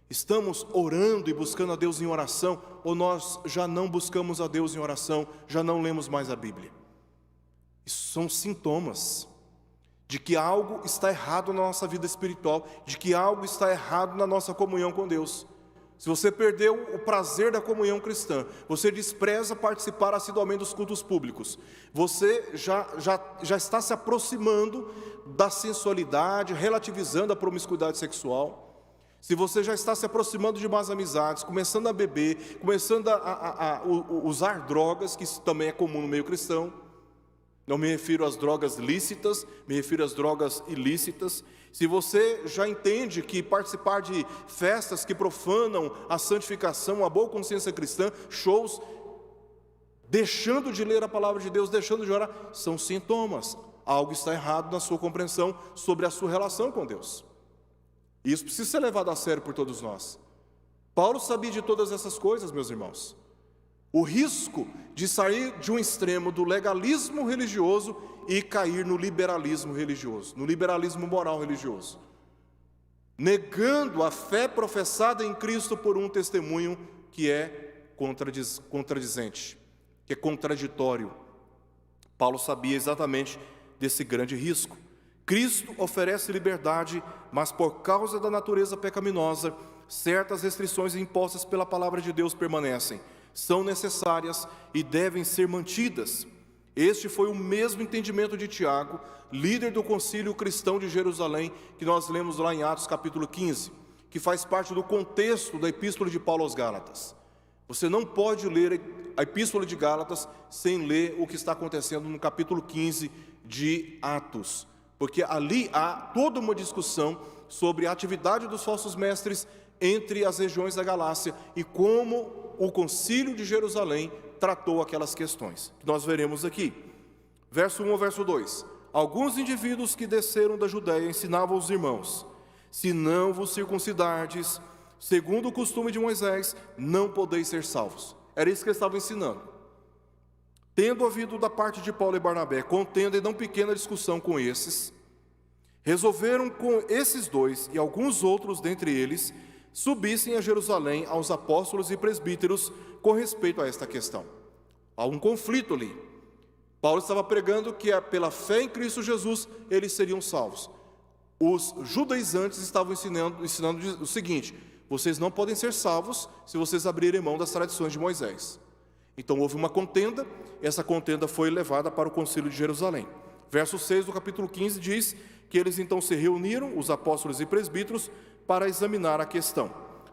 A: estamos orando e buscando a Deus em oração, ou nós já não buscamos a Deus em oração, já não lemos mais a Bíblia? Isso são sintomas de que algo está errado na nossa vida espiritual, de que algo está errado na nossa comunhão com Deus. Se você perdeu o prazer da comunhão cristã, você despreza participar assiduamente dos cultos públicos, você já está se aproximando da sensualidade, relativizando a promiscuidade sexual, se você já está se aproximando de más amizades, começando a beber, começando a usar drogas, que isso também é comum no meio cristão, não me refiro às drogas lícitas, me refiro às drogas ilícitas. Se você já entende que participar de festas que profanam a santificação, a boa consciência cristã, shows, deixando de ler a palavra de Deus, deixando de orar, são sintomas. Algo está errado na sua compreensão sobre a sua relação com Deus. Isso precisa ser levado a sério por todos nós. Paulo sabia de todas essas coisas, meus irmãos. O risco de sair de um extremo do legalismo religioso e cair no liberalismo religioso, no liberalismo moral religioso, negando a fé professada em Cristo por um testemunho que é contradizente, que é contraditório. Paulo sabia exatamente desse grande risco. Cristo oferece liberdade, mas por causa da natureza pecaminosa, certas restrições impostas pela palavra de Deus permanecem, são necessárias e devem ser mantidas. Este foi o mesmo entendimento de Tiago, líder do concílio cristão de Jerusalém, que nós lemos lá em Atos capítulo 15, que faz parte do contexto da epístola de Paulo aos Gálatas. Você não pode ler a epístola de Gálatas sem ler o que está acontecendo no capítulo 15 de Atos, porque ali há toda uma discussão sobre a atividade dos falsos mestres entre as regiões da Galácia e como o concílio de Jerusalém tratou aquelas questões, que nós veremos aqui. Verso 1 ao verso 2. Alguns indivíduos que desceram da Judéia ensinavam aos irmãos: se não vos circuncidardes, segundo o costume de Moisés, não podeis ser salvos. Era isso que eles estavam ensinando. Tendo havido da parte de Paulo e Barnabé contenda e não pequena discussão com esses, resolveram com esses dois e alguns outros dentre eles subissem a Jerusalém aos apóstolos e presbíteros com respeito a esta questão. Há um conflito ali. Paulo estava pregando que pela fé em Cristo Jesus eles seriam salvos. Os judaizantes estavam ensinando o seguinte: vocês não podem ser salvos se vocês abrirem mão das tradições de Moisés. Então houve uma contenda, essa contenda foi levada para o concílio de Jerusalém. Verso 6 do capítulo 15 diz que eles então se reuniram, os apóstolos e presbíteros, para examinar a questão.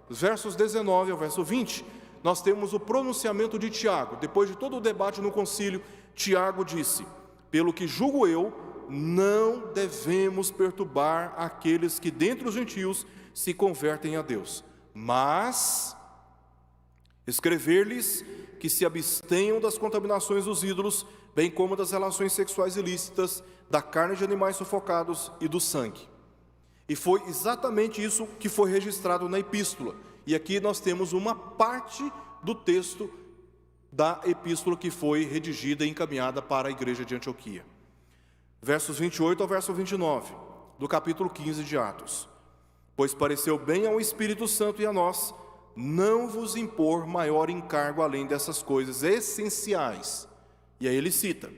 A: Os versos 19 ao verso 20, nós temos o pronunciamento de Tiago. Depois de todo o debate no concílio, Tiago disse: pelo que julgo eu, não devemos perturbar aqueles que dentre os gentios se convertem a Deus, mas escrever-lhes que se abstenham das contaminações dos ídolos, bem como das relações sexuais ilícitas, da carne de animais sufocados e do sangue. E foi exatamente isso que foi registrado na epístola. E aqui nós temos uma parte do texto da epístola que foi redigida e encaminhada para a igreja de Antioquia. Versos 28 ao verso 29, do capítulo 15 de Atos. Pois pareceu bem ao Espírito Santo e a nós não vos impor maior encargo além dessas coisas essenciais. E aí ele cita: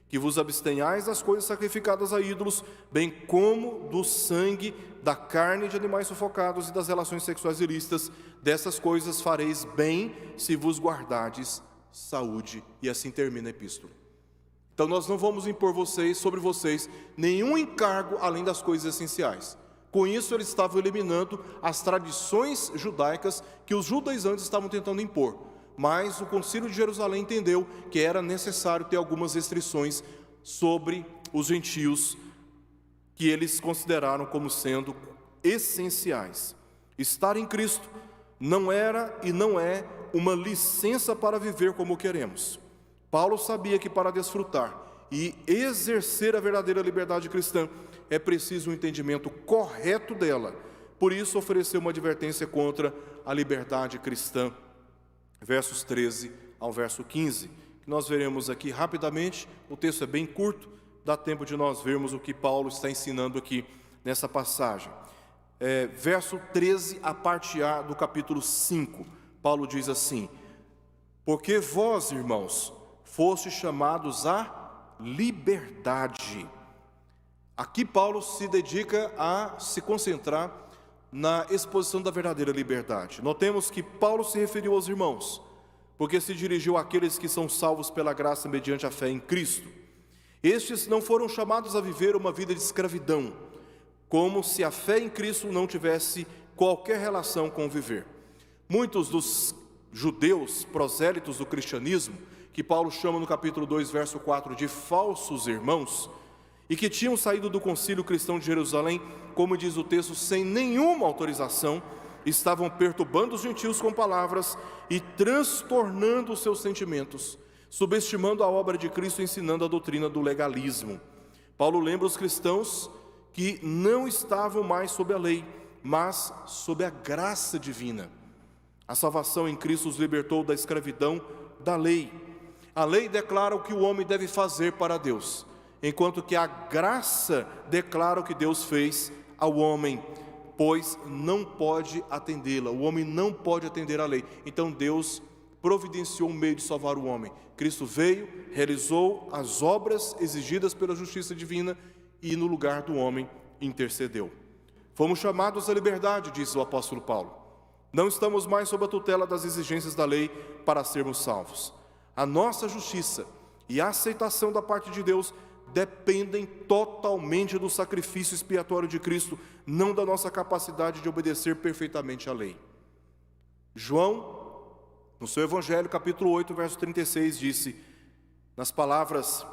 A: que vos abstenhais das coisas sacrificadas a ídolos, bem como do sangue, da carne de animais sufocados e das relações sexuais ilícitas. Dessas coisas fareis bem se vos guardardes saúde. E assim termina a epístola. Então nós não vamos impor sobre vocês nenhum encargo além das coisas essenciais. Com isso eles estavam eliminando as tradições judaicas que os judaizantes estavam tentando impor. Mas o concílio de Jerusalém entendeu que era necessário ter algumas restrições sobre os gentios que eles consideraram como sendo essenciais. Estar em Cristo não era e não é uma licença para viver como queremos. Paulo sabia que para desfrutar e exercer a verdadeira liberdade cristã é preciso um entendimento correto dela. Por isso ofereceu uma advertência contra a liberdade cristã. Versos 13 ao verso 15, que nós veremos aqui rapidamente. O texto é bem curto, dá tempo de nós vermos o que Paulo está ensinando aqui nessa passagem. Verso 13, a parte A do capítulo 5, Paulo diz assim: porque vós, irmãos, fostes chamados à liberdade. Aqui Paulo se dedica a se concentrar na exposição da verdadeira liberdade. Notemos que Paulo se referiu aos irmãos, porque se dirigiu àqueles que são salvos pela graça mediante a fé em Cristo. Estes não foram chamados a viver uma vida de escravidão, como se a fé em Cristo não tivesse qualquer relação com o viver. Muitos dos judeus prosélitos do cristianismo, que Paulo chama no capítulo 2, verso 4, de falsos irmãos, e que tinham saído do concílio cristão de Jerusalém, como diz o texto, sem nenhuma autorização, estavam perturbando os gentios com palavras e transtornando os seus sentimentos, subestimando a obra de Cristo, ensinando a doutrina do legalismo. Paulo lembra os cristãos que não estavam mais sob a lei, mas sob a graça divina. A salvação em Cristo os libertou da escravidão da lei. A lei declara o que o homem deve fazer para Deus, enquanto que a graça declara o que Deus fez ao homem, pois não pode atendê-la. O homem não pode atender a lei. Então Deus providenciou um meio de salvar o homem. Cristo veio, realizou as obras exigidas pela justiça divina e no lugar do homem intercedeu. Fomos chamados à liberdade, diz o apóstolo Paulo. Não estamos mais sob a tutela das exigências da lei para sermos salvos. A nossa justiça e a aceitação da parte de Deus dependem totalmente do sacrifício expiatório de Cristo, não da nossa capacidade de obedecer perfeitamente à lei. João, no seu Evangelho, capítulo 8, verso 36, disse, nas palavras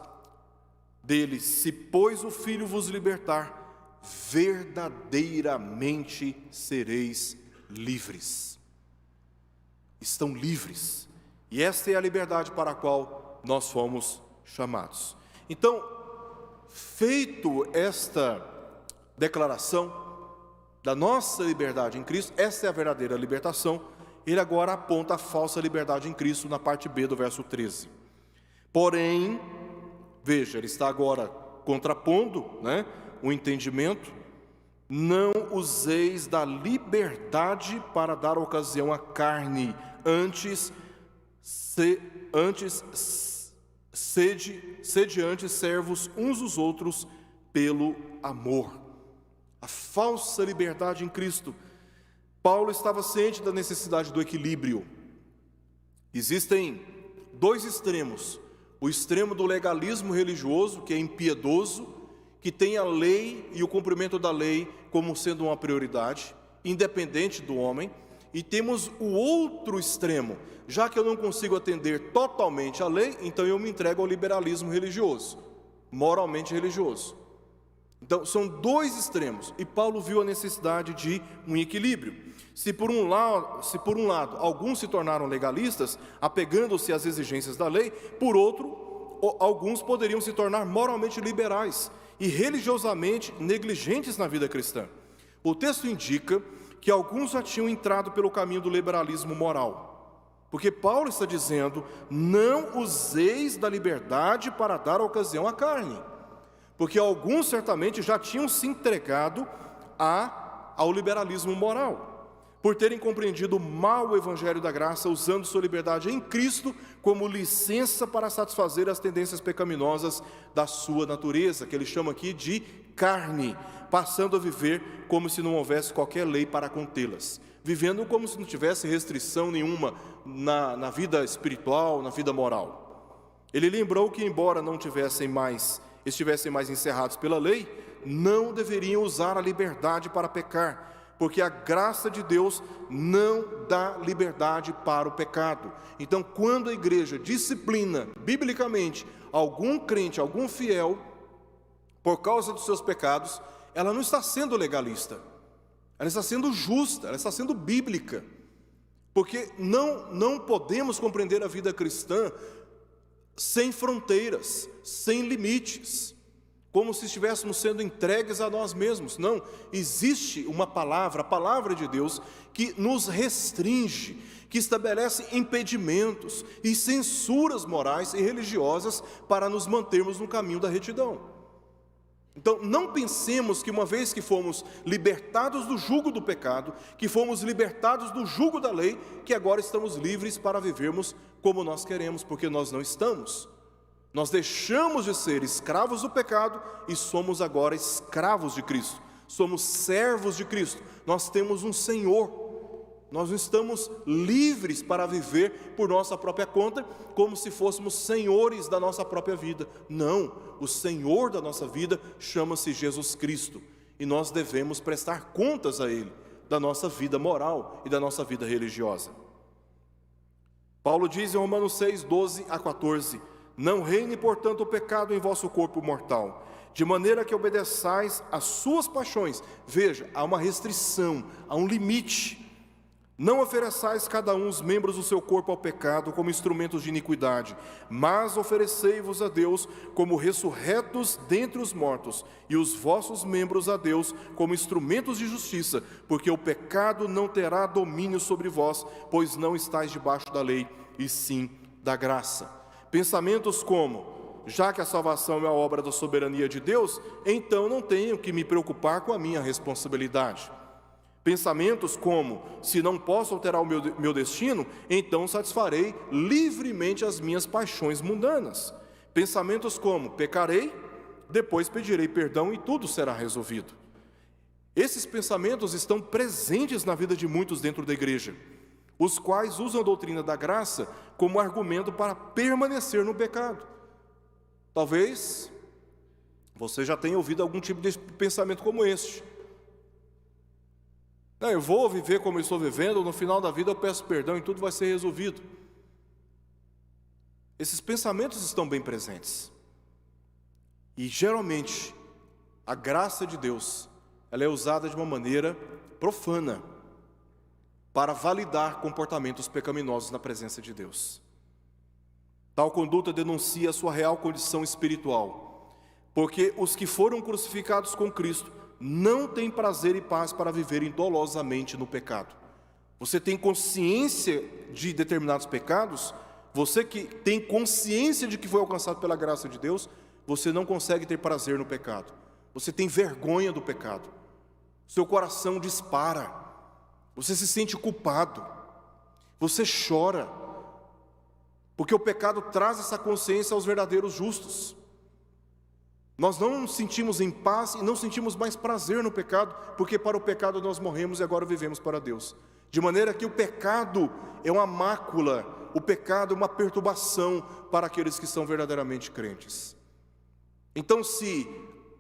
A: dele: se pois o Filho vos libertar, verdadeiramente sereis livres. Estão livres, e esta é a liberdade para a qual nós fomos chamados. Então, feito esta declaração da nossa liberdade em Cristo, essa é a verdadeira libertação, ele agora aponta a falsa liberdade em Cristo na parte B do verso 13. Porém, veja, ele está agora contrapondo, o entendimento: não useis da liberdade para dar ocasião à carne, antes sede antes servos uns dos outros pelo amor. A falsa liberdade em Cristo. Paulo estava ciente da necessidade do equilíbrio. Existem dois extremos: o extremo do legalismo religioso, que é impiedoso, que tem a lei e o cumprimento da lei como sendo uma prioridade, independente do homem. E temos o outro extremo: já que eu não consigo atender totalmente à lei, então eu me entrego ao liberalismo religioso, moralmente religioso. Então são dois extremos, e Paulo viu a necessidade de um equilíbrio. Se por um lado alguns se tornaram legalistas, apegando-se às exigências da lei, por outro, alguns poderiam se tornar moralmente liberais e religiosamente negligentes na vida cristã. O texto indica que alguns já tinham entrado pelo caminho do liberalismo moral, porque Paulo está dizendo: não useis da liberdade para dar ocasião à carne, porque alguns certamente já tinham se entregado ao liberalismo moral, por terem compreendido mal o evangelho da graça, usando sua liberdade em Cristo como licença para satisfazer as tendências pecaminosas da sua natureza, que ele chama aqui de carne, passando a viver como se não houvesse qualquer lei para contê-las, vivendo como se não tivesse restrição nenhuma na vida espiritual, na vida moral. Ele lembrou que, embora não estivessem mais encerrados pela lei, não deveriam usar a liberdade para pecar, porque a graça de Deus não dá liberdade para o pecado. Então, quando a igreja disciplina biblicamente algum crente, algum fiel, por causa dos seus pecados, ela não está sendo legalista, ela está sendo justa, ela está sendo bíblica, porque não podemos compreender a vida cristã sem fronteiras, sem limites, como se estivéssemos sendo entregues a nós mesmos. Não, existe uma palavra, a palavra de Deus, que nos restringe, que estabelece impedimentos e censuras morais e religiosas para nos mantermos no caminho da retidão. Então, não pensemos que uma vez que fomos libertados do jugo do pecado, que fomos libertados do jugo da lei, que agora estamos livres para vivermos como nós queremos, porque nós não estamos. Nós deixamos de ser escravos do pecado e somos agora escravos de Cristo. Somos servos de Cristo. Nós temos um Senhor. Nós não estamos livres para viver por nossa própria conta, como se fôssemos senhores da nossa própria vida. Não, o Senhor da nossa vida chama-se Jesus Cristo, e nós devemos prestar contas a Ele, da nossa vida moral e da nossa vida religiosa. Paulo diz em Romanos 6, 12 a 14: não reine, portanto, o pecado em vosso corpo mortal, de maneira que obedeçais às suas paixões. Veja, há uma restrição, há um limite. Não ofereçais cada um os membros do seu corpo ao pecado como instrumentos de iniquidade, mas oferecei-vos a Deus como ressurretos dentre os mortos, e os vossos membros a Deus como instrumentos de justiça, porque o pecado não terá domínio sobre vós, pois não estáis debaixo da lei, e sim da graça. Pensamentos como: já que a salvação é a obra da soberania de Deus, então não tenho que me preocupar com a minha responsabilidade. Pensamentos como: se não posso alterar o meu destino, então satisfarei livremente as minhas paixões mundanas. Pensamentos como: pecarei, depois pedirei perdão e tudo será resolvido. Esses pensamentos estão presentes na vida de muitos dentro da igreja, os quais usam a doutrina da graça como argumento para permanecer no pecado. Talvez você já tenha ouvido algum tipo de pensamento como este: eu vou viver como eu estou vivendo, no final da vida eu peço perdão e tudo vai ser resolvido. Esses pensamentos estão bem presentes. E geralmente, a graça de Deus, ela é usada de uma maneira profana, para validar comportamentos pecaminosos na presença de Deus. Tal conduta denuncia a sua real condição espiritual, porque os que foram crucificados com Cristo não têm prazer e paz para viverem dolosamente no pecado. Você tem consciência de determinados pecados, você que tem consciência de que foi alcançado pela graça de Deus, você não consegue ter prazer no pecado. Você tem vergonha do pecado. Seu coração dispara. Você se sente culpado. Você chora. Porque o pecado traz essa consciência aos verdadeiros justos. Nós não nos sentimos em paz e não sentimos mais prazer no pecado, porque para o pecado nós morremos e agora vivemos para Deus. De maneira que o pecado é uma mácula, o pecado é uma perturbação para aqueles que são verdadeiramente crentes. Então, se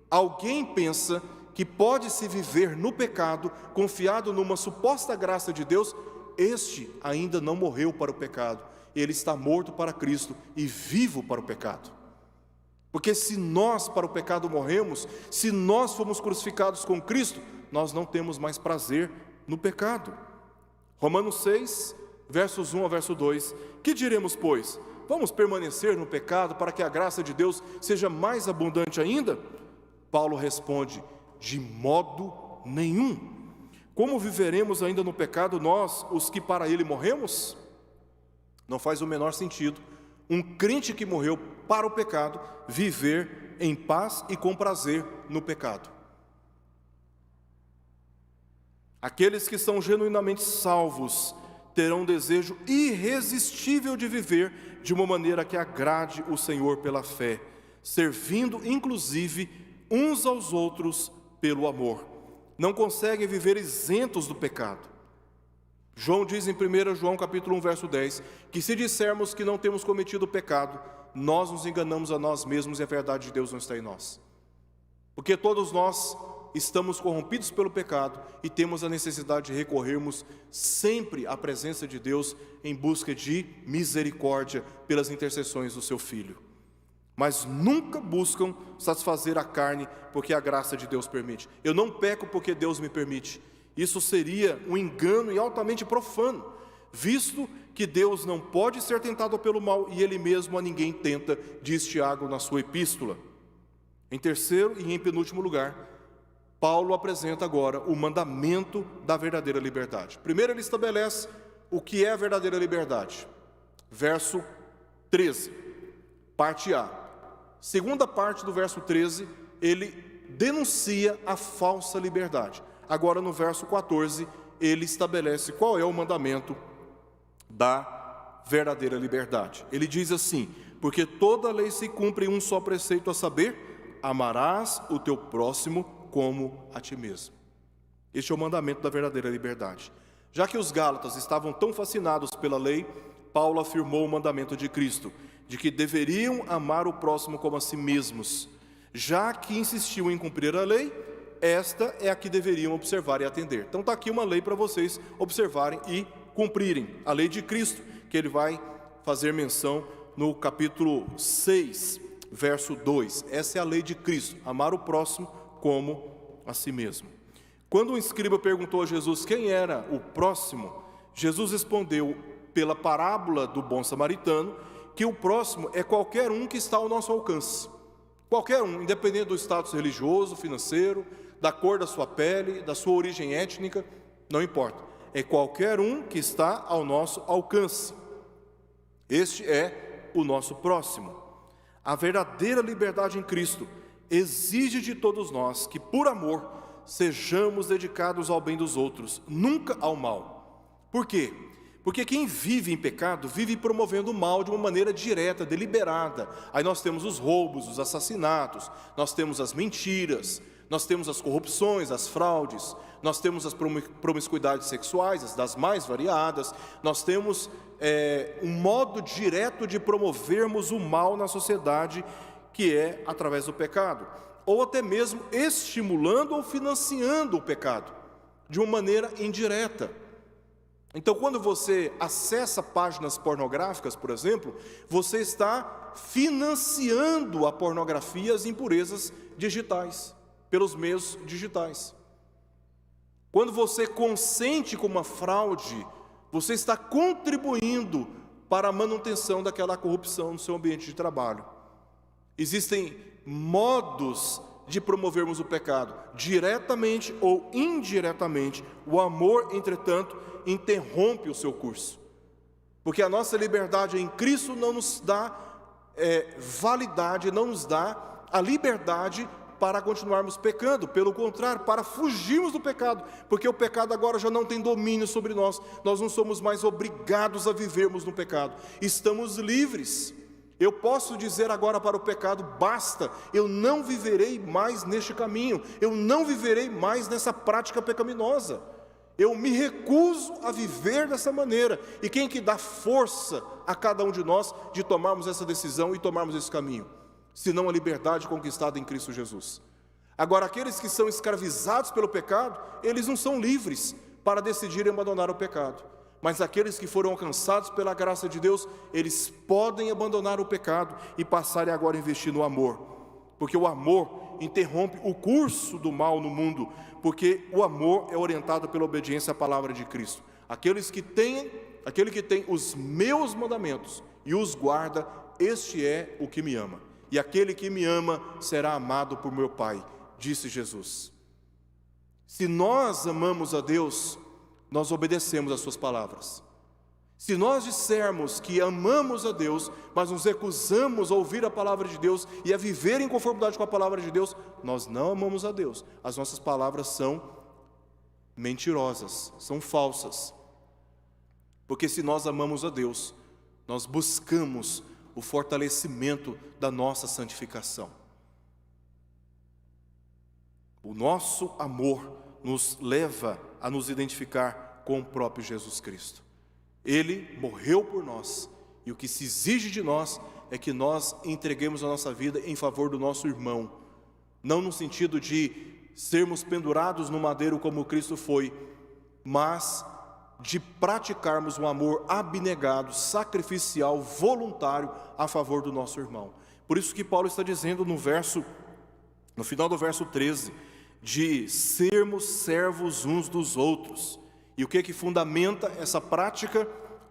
A: alguém pensa que pode se viver no pecado, confiado numa suposta graça de Deus, este ainda não morreu para o pecado, ele está morto para Cristo e vivo para o pecado. Porque se nós para o pecado morremos, se nós fomos crucificados com Cristo, nós não temos mais prazer no pecado. Romanos 6, versos 1 a verso 2, que diremos, pois? Vamos permanecer no pecado para que a graça de Deus seja mais abundante ainda? Paulo responde, de modo nenhum. Como viveremos ainda no pecado nós, os que para ele morremos? Não faz o menor sentido um crente que morreu para o pecado viver em paz e com prazer no pecado. Aqueles que são genuinamente salvos terão um desejo irresistível de viver de uma maneira que agrade o Senhor pela fé, servindo inclusive uns aos outros pelo amor. Não conseguem viver isentos do pecado. João diz em 1 João capítulo 1, verso 10, que se dissermos que não temos cometido pecado, nós nos enganamos a nós mesmos e a verdade de Deus não está em nós. Porque todos nós estamos corrompidos pelo pecado e temos a necessidade de recorrermos sempre à presença de Deus em busca de misericórdia pelas intercessões do seu Filho. Mas nunca buscam satisfazer a carne porque a graça de Deus permite. Eu não peco porque Deus me permite. Isso seria um engano e altamente profano, visto que Deus não pode ser tentado pelo mal e Ele mesmo a ninguém tenta, diz Tiago na sua epístola. Em terceiro e em penúltimo lugar, Paulo apresenta agora o mandamento da verdadeira liberdade. Primeiro ele estabelece o que é a verdadeira liberdade. Verso 13, parte A. Segunda parte do verso 13, ele denuncia a falsa liberdade. Agora no verso 14, ele estabelece qual é o mandamento da verdadeira liberdade. Ele diz assim, porque toda lei se cumpre em um só preceito, a saber, amarás o teu próximo como a ti mesmo. Este é o mandamento da verdadeira liberdade. Já que os gálatas estavam tão fascinados pela lei, Paulo afirmou o mandamento de Cristo, de que deveriam amar o próximo como a si mesmos. Já que insistiam em cumprir a lei, esta é a que deveriam observar e atender. Então está aqui uma lei para vocês observarem e cumprirem. A lei de Cristo, que ele vai fazer menção no capítulo 6, verso 2. Essa é a lei de Cristo, amar o próximo como a si mesmo. Quando um escriba perguntou a Jesus quem era o próximo, Jesus respondeu pela parábola do bom samaritano, que o próximo é qualquer um que está ao nosso alcance. Qualquer um, independente do status religioso, financeiro, da cor da sua pele, da sua origem étnica, não importa. É qualquer um que está ao nosso alcance. Este é o nosso próximo. A verdadeira liberdade em Cristo exige de todos nós que, por amor, sejamos dedicados ao bem dos outros, nunca ao mal. Por quê? Porque quem vive em pecado, vive promovendo o mal de uma maneira direta, deliberada. Aí nós temos os roubos, os assassinatos, nós temos as mentiras, nós temos as corrupções, as fraudes, nós temos as promiscuidades sexuais, as das mais variadas, nós temos um modo direto de promovermos o mal na sociedade, que é através do pecado, ou até mesmo estimulando ou financiando o pecado, de uma maneira indireta. Então, quando você acessa páginas pornográficas, por exemplo, você está financiando a pornografia e as impurezas digitais, pelos meios digitais. Quando você consente com uma fraude, você está contribuindo para a manutenção daquela corrupção no seu ambiente de trabalho. Existem modos de promovermos o pecado, diretamente ou indiretamente. O amor, entretanto, interrompe o seu curso, porque a nossa liberdade em Cristo não nos dá validade, não nos dá a liberdade para continuarmos pecando, pelo contrário, para fugirmos do pecado, porque o pecado agora já não tem domínio sobre nós, nós não somos mais obrigados a vivermos no pecado, estamos livres. Eu posso dizer agora para o pecado, basta, eu não viverei mais neste caminho, eu não viverei mais nessa prática pecaminosa. Eu me recuso a viver dessa maneira. E quem que dá força a cada um de nós de tomarmos essa decisão e tomarmos esse caminho? Senão a liberdade conquistada em Cristo Jesus. Agora, aqueles que são escravizados pelo pecado, eles não são livres para decidirem abandonar o pecado. Mas aqueles que foram alcançados pela graça de Deus, eles podem abandonar o pecado e passarem agora a investir no amor. Porque o amor interrompe o curso do mal no mundo, porque o amor é orientado pela obediência à palavra de Cristo. Aquele que tem os meus mandamentos e os guarda, este é o que me ama. E aquele que me ama será amado por meu Pai, disse Jesus. Se nós amamos a Deus, nós obedecemos às suas palavras. Se nós dissermos que amamos a Deus, mas nos recusamos a ouvir a palavra de Deus e a viver em conformidade com a palavra de Deus, nós não amamos a Deus. As nossas palavras são mentirosas, são falsas. Porque se nós amamos a Deus, nós buscamos o fortalecimento da nossa santificação. O nosso amor nos leva a nos identificar com o próprio Jesus Cristo. Ele morreu por nós, e o que se exige de nós é que nós entreguemos a nossa vida em favor do nosso irmão, não no sentido de sermos pendurados no madeiro como Cristo foi, mas de praticarmos um amor abnegado, sacrificial, voluntário a favor do nosso irmão. Por isso que Paulo está dizendo no final do verso 13, de sermos servos uns dos outros. E o que é que fundamenta essa prática?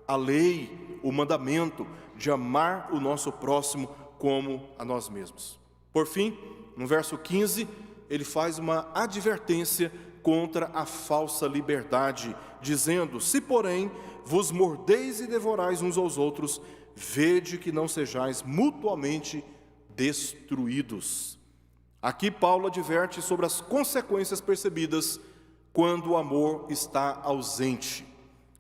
A: A lei, o mandamento de amar o nosso próximo como a nós mesmos. Por fim, no verso 15, ele faz uma advertência contra a falsa liberdade, dizendo: se porém vos mordeis e devorais uns aos outros, vede que não sejais mutuamente destruídos. Aqui Paulo adverte sobre as consequências percebidas quando o amor está ausente.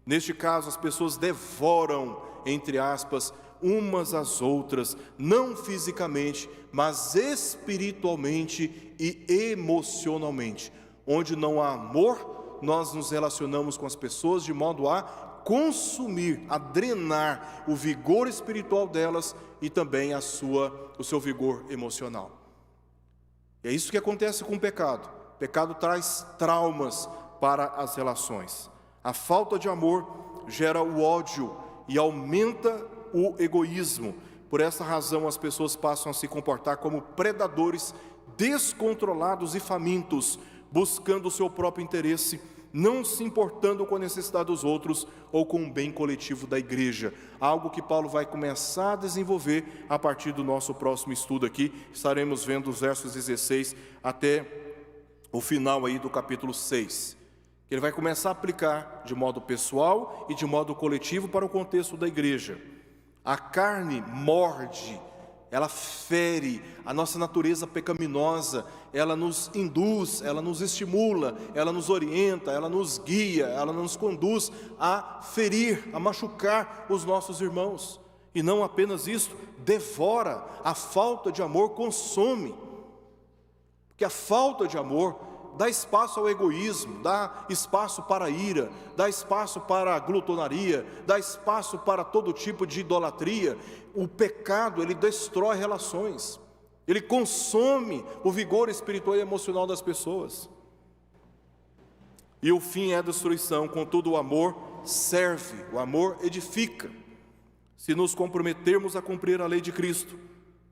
A: Neste caso, as pessoas devoram, entre aspas, umas às outras, não fisicamente, mas espiritualmente e emocionalmente. Onde não há amor, nós nos relacionamos com as pessoas de modo a consumir, a drenar o vigor espiritual delas e também o seu vigor emocional. E é isso que acontece com o pecado. O pecado traz traumas para as relações. A falta de amor gera o ódio e aumenta o egoísmo. Por essa razão, as pessoas passam a se comportar como predadores descontrolados e famintos, buscando o seu próprio interesse, não se importando com a necessidade dos outros ou com o bem coletivo da igreja. Algo que Paulo vai começar a desenvolver a partir do nosso próximo estudo aqui. Estaremos vendo os versos 16 até o final aí do capítulo 6. Ele vai começar a aplicar de modo pessoal e de modo coletivo para o contexto da igreja. A carne morde, ela fere a nossa natureza pecaminosa, ela nos induz, ela nos estimula, ela nos orienta, ela nos guia, ela nos conduz a ferir, a machucar os nossos irmãos. E não apenas isso, devora. A falta de amor consome, porque a falta de amor dá espaço ao egoísmo, dá espaço para a ira, dá espaço para a glutonaria, dá espaço para todo tipo de idolatria. O pecado, ele destrói relações, ele consome o vigor espiritual e emocional das pessoas. E o fim é a destruição. Contudo, o amor serve, o amor edifica. Se nos comprometermos a cumprir a lei de Cristo,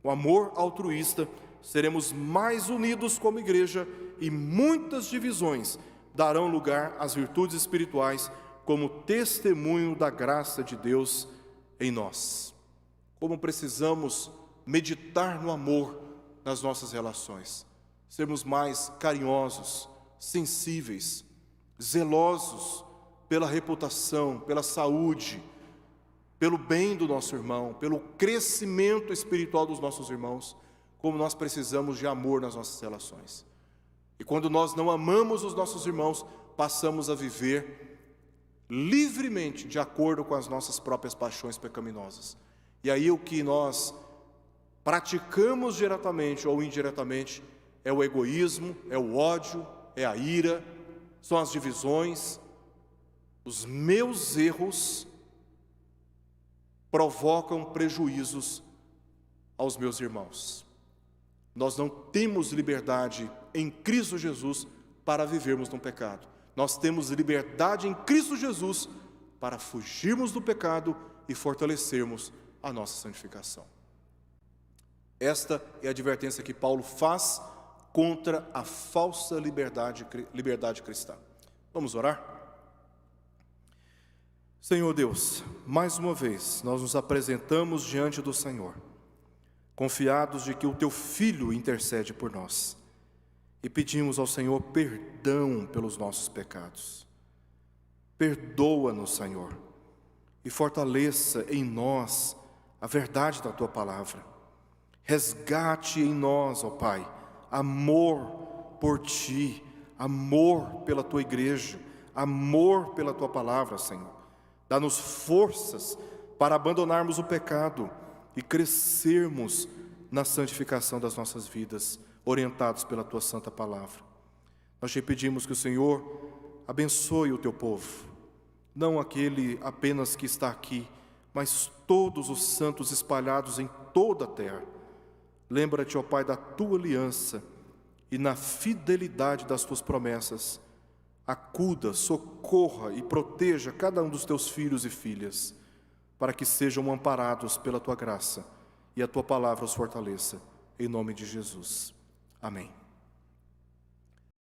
A: o amor altruísta, seremos mais unidos como igreja e muitas divisões darão lugar às virtudes espirituais como testemunho da graça de Deus em nós. Como precisamos meditar no amor nas nossas relações, sermos mais carinhosos, sensíveis, zelosos pela reputação, pela saúde, pelo bem do nosso irmão, pelo crescimento espiritual dos nossos irmãos. Como nós precisamos de amor nas nossas relações. E quando nós não amamos os nossos irmãos, passamos a viver livremente de acordo com as nossas próprias paixões pecaminosas. E aí o que nós praticamos diretamente ou indiretamente é o egoísmo, é o ódio, é a ira, são as divisões, os meus erros provocam prejuízos aos meus irmãos. Nós não temos liberdade em Cristo Jesus para vivermos no pecado. Nós temos liberdade em Cristo Jesus para fugirmos do pecado e fortalecermos a nossa santificação. Esta é a advertência que Paulo faz contra a falsa liberdade cristã. Vamos orar? Senhor Deus, mais uma vez nós nos apresentamos diante do Senhor, confiados de que o Teu Filho intercede por nós, e pedimos ao Senhor perdão pelos nossos pecados. Perdoa-nos, Senhor, e fortaleça em nós a verdade da Tua palavra. Resgate em nós, ó Pai, amor por Ti, amor pela Tua igreja, amor pela Tua palavra, Senhor. Dá-nos forças para abandonarmos o pecado e crescermos na santificação das nossas vidas, orientados pela Tua santa palavra. Nós Te pedimos que o Senhor abençoe o Teu povo, não aquele apenas que está aqui, mas todos os santos espalhados em toda a terra. Lembra-te, ó Pai, da Tua aliança e na fidelidade das Tuas promessas, acuda, socorra e proteja cada um dos Teus filhos e filhas, para que sejam amparados pela Tua graça e a Tua palavra os fortaleça. Em nome de Jesus. Amém.